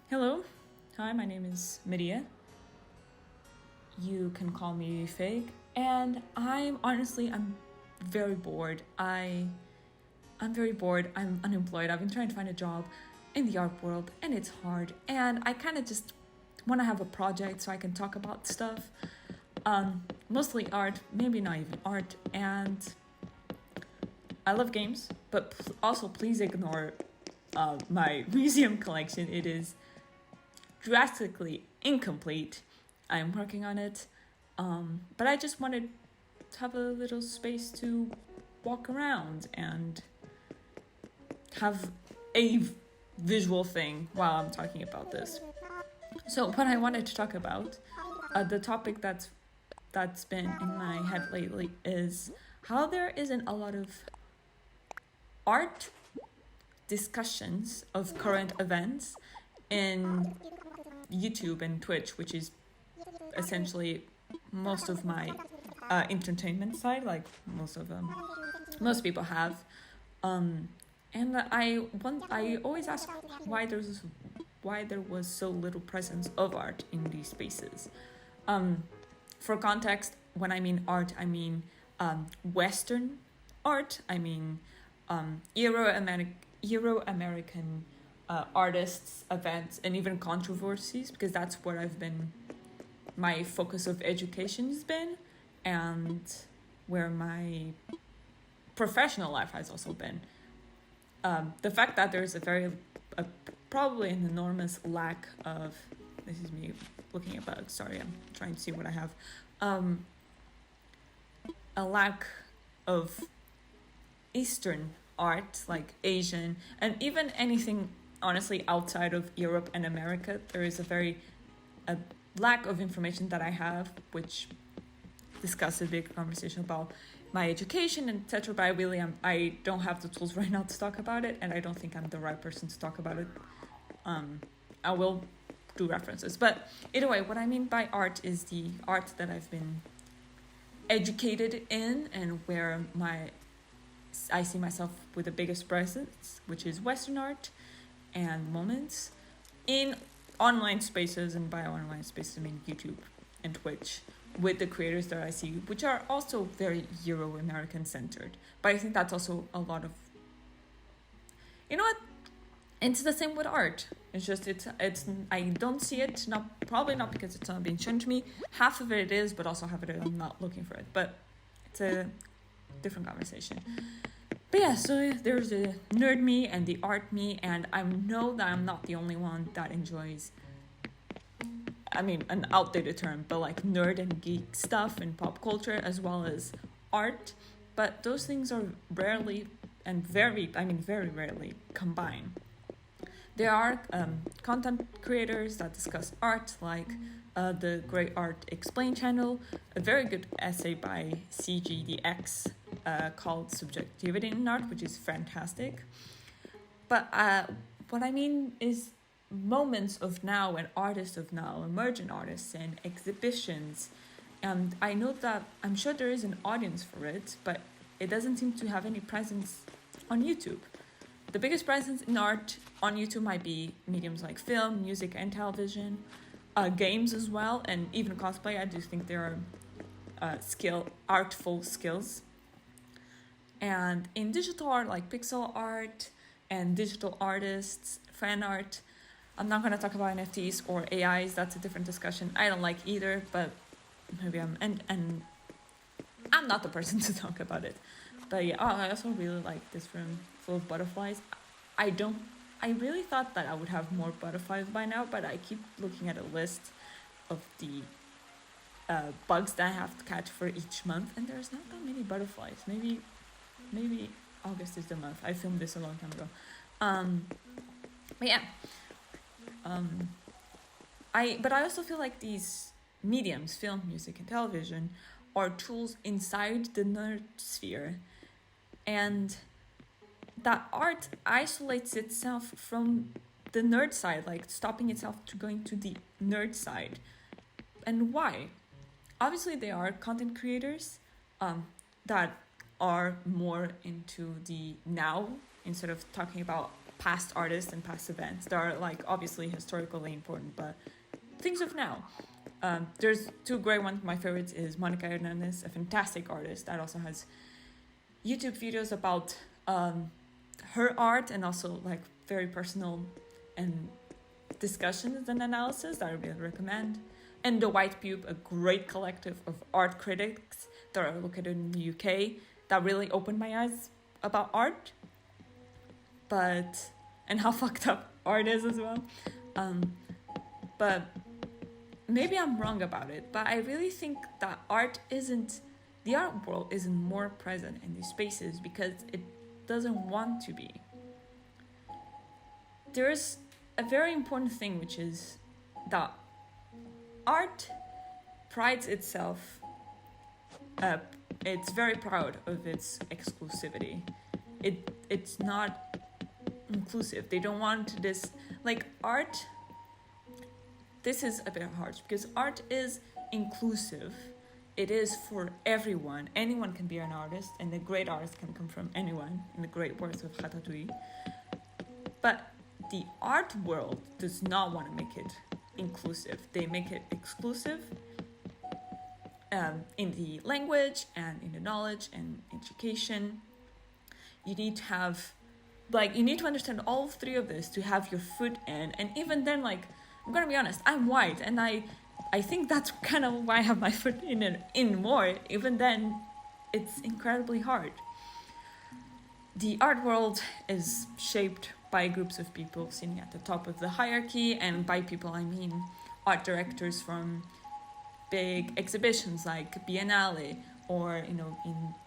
Hello. Hi, my name is Medea. You can call me Fake. And I'm very bored. I'm very bored. I'm unemployed. I've been trying to find a job in the art world and it's hard. And I kind of just want to have a project so I can talk about stuff. Mostly art, maybe not even art. And I love games, but also please ignore my museum collection. It is drastically incomplete. I'm working on it. But I just wanted to have a little space to walk around and have a visual thing while I'm talking about this. So what I wanted to talk about, the topic that's been in my head lately is how there isn't a lot of art discussions of current events in YouTube and Twitch, which is essentially most of my entertainment side, like most people have. And I always ask why there was so little presence of art in these spaces. For context, when I mean art, I mean Western art. I mean Euro-American artists, events, and even controversies, because that's where my focus of education has been, and where my professional life has also been. The fact that there's probably an enormous lack of, this is me looking at bugs, sorry, I'm trying to see what I have, a lack of Eastern art, like Asian, and even anything honestly outside of Europe and America. There is a lack of information that I have, which discuss a big conversation about my education and etc. But I don't have the tools right now to talk about it, and I don't think I'm the right person to talk about it. I will do references, but either way, what I mean by art is the art that I've been educated in, and where I see myself with the biggest presence, which is Western art and moments in online spaces. And by online spaces, I mean YouTube and Twitch, with the creators that I see, which are also very Euro-American centered. But I think that's also a lot of, you know what? It's the same with art. It's just, I don't see it, probably not because it's not being shown to me. Half of it is, but also half of it I'm not looking for it. But it's a different conversation. But yeah, so there's the nerd me and the art me, and I know that I'm not the only one that enjoys, I mean, an outdated term, but like nerd and geek stuff and pop culture as well as art. But those things are rarely and very rarely combined. There are content creators that discuss art, like the Great Art Explained channel, a very good essay by CGDX called Subjectivity in Art, which is fantastic. But what I mean is moments of now and artists of now, emergent artists and exhibitions. And I know that I'm sure there is an audience for it, but it doesn't seem to have any presence on YouTube. The biggest presence in art on YouTube might be mediums like film, music, and television, games as well, and even cosplay. I do think there are artful skills. And in digital art, like pixel art and digital artists, fan art, I'm not going to talk about NFTs or AIs. That's a different discussion. I don't like either, but maybe and I'm not the person to talk about it. But yeah, I also really like this room full of butterflies. I really thought that I would have more butterflies by now, but I keep looking at a list of the bugs that I have to catch for each month, and there's not that many butterflies. Maybe August is the month. I filmed this a long time ago. But yeah. But I also feel like these mediums, film, music, and television, are tools inside the nerd sphere, and that art isolates itself from the nerd side, like stopping itself to going to the nerd side. And why? Obviously, there are content creators that are more into the now instead of talking about past artists and past events that are like obviously historically important, but things of now. There's two great ones. My favorites is Monica Hernandez, a fantastic artist that also has YouTube videos about her art and also like very personal and discussions and analysis that I really recommend. And The White Pube, a great collective of art critics that are located in the UK that really opened my eyes about art, and how fucked up art is as well. But maybe I'm wrong about it, but I really think that the art world isn't more present in these spaces because it doesn't want to be. There's a very important thing, which is that art prides itself, it's very proud of its exclusivity. It's not inclusive. They don't want this, like art, this is a bit harsh because art is inclusive. It is for everyone. Anyone can be an artist, and a great artist can come from anyone, in the great words of Ratatouille. But the art world does not want to make it inclusive. They make it exclusive in the language and in the knowledge and education. You need to have, you need to understand all three of this to have your foot in. And even then, I'm gonna be honest, I'm white, and I think that's kind of why I have my foot in more. Even then, it's incredibly hard. The art world is shaped by groups of people sitting at the top of the hierarchy, and by people I mean art directors from big exhibitions like Biennale, or in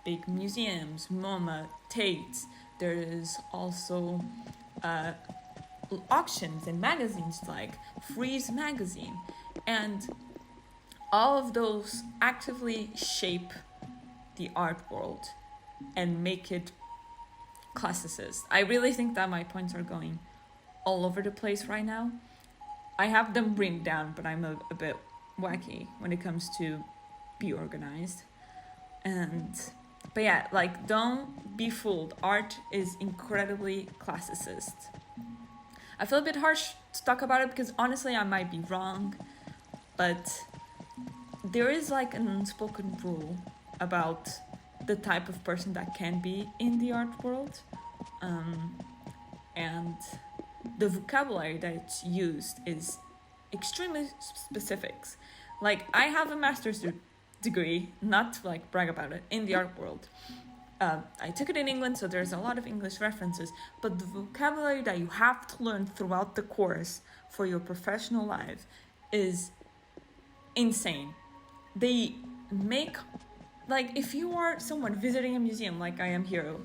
big museums, MoMA, Tate. There's also auctions and magazines like Freeze magazine, and all of those actively shape the art world and make it classicist. I really think that my points are going all over the place right now. I have them written down, but I'm a bit wacky when it comes to be organized. But yeah, don't be fooled. Art is incredibly classicist. I feel a bit harsh to talk about it because honestly I might be wrong, but there is an unspoken rule about the type of person that can be in the art world, and the vocabulary that's used is extremely specific. I have a master's degree, not to brag about it, in the art world. I took it in England, so there's a lot of English references, but the vocabulary that you have to learn throughout the course for your professional life is insane. They make, if you are someone visiting a museum like I am here,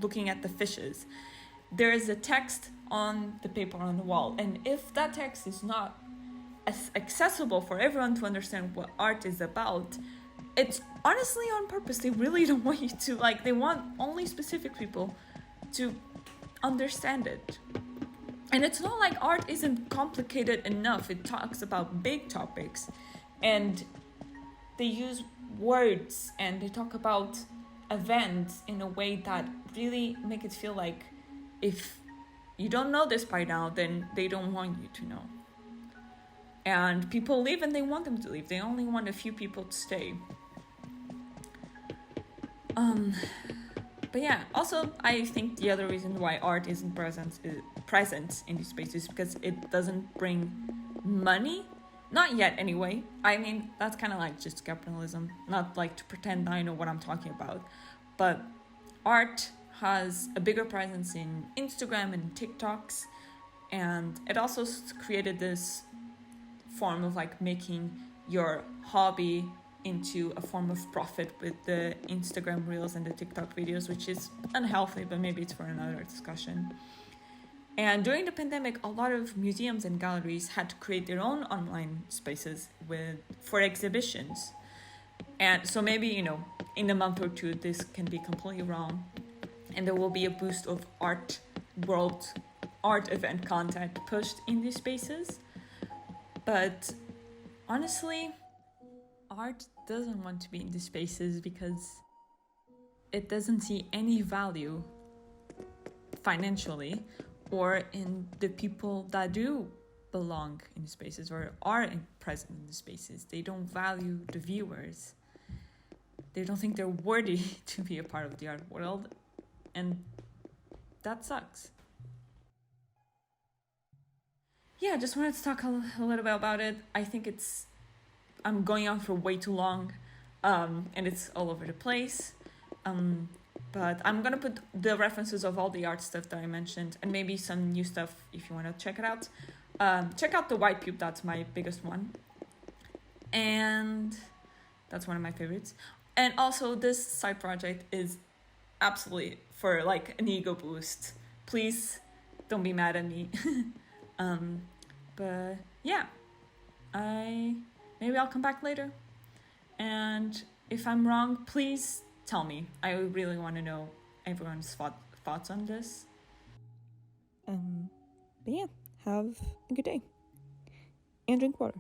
looking at the fishes, there is a text on the paper on the wall, and if that text is not as accessible for everyone to understand what art is about, it's honestly on purpose. They really don't want you to, they want only specific people to understand it. And it's not like art isn't complicated enough. It talks about big topics, and they use words, and they talk about events in a way that really make it feel like if you don't know this by now, then they don't want you to know. And people leave, and they want them to leave. They only want a few people to stay. But yeah, also I think the other reason why art isn't present in these spaces is because it doesn't bring money. Not yet, anyway. I mean, that's kind of just capitalism. Not to pretend I know what I'm talking about. But art has a bigger presence in Instagram and TikToks, and it also created this form of making your hobby into a form of profit with the Instagram reels and the TikTok videos, which is unhealthy, but maybe it's for another discussion. And during the pandemic, a lot of museums and galleries had to create their own online spaces for exhibitions. And so maybe, in a month or two, this can be completely wrong, and there will be a boost of art event content pushed in these spaces. But honestly, art doesn't want to be in these spaces because it doesn't see any value financially or in the people that do belong in the spaces or are present in the spaces. They don't value the viewers. They don't think they're worthy to be a part of the art world, and that sucks. Yeah, just wanted to talk a little bit about it. I think I'm going on for way too long, and it's all over the place. But I'm gonna put the references of all the art stuff that I mentioned, and maybe some new stuff if you want to check it out. Check out the White Pube, that's my biggest one. And that's one of my favorites. And also, this side project is absolutely for like an ego boost. Please don't be mad at me. But yeah, maybe I'll come back later. And if I'm wrong, please tell me. I really want to know everyone's thoughts on this. But yeah, have a good day and drink water.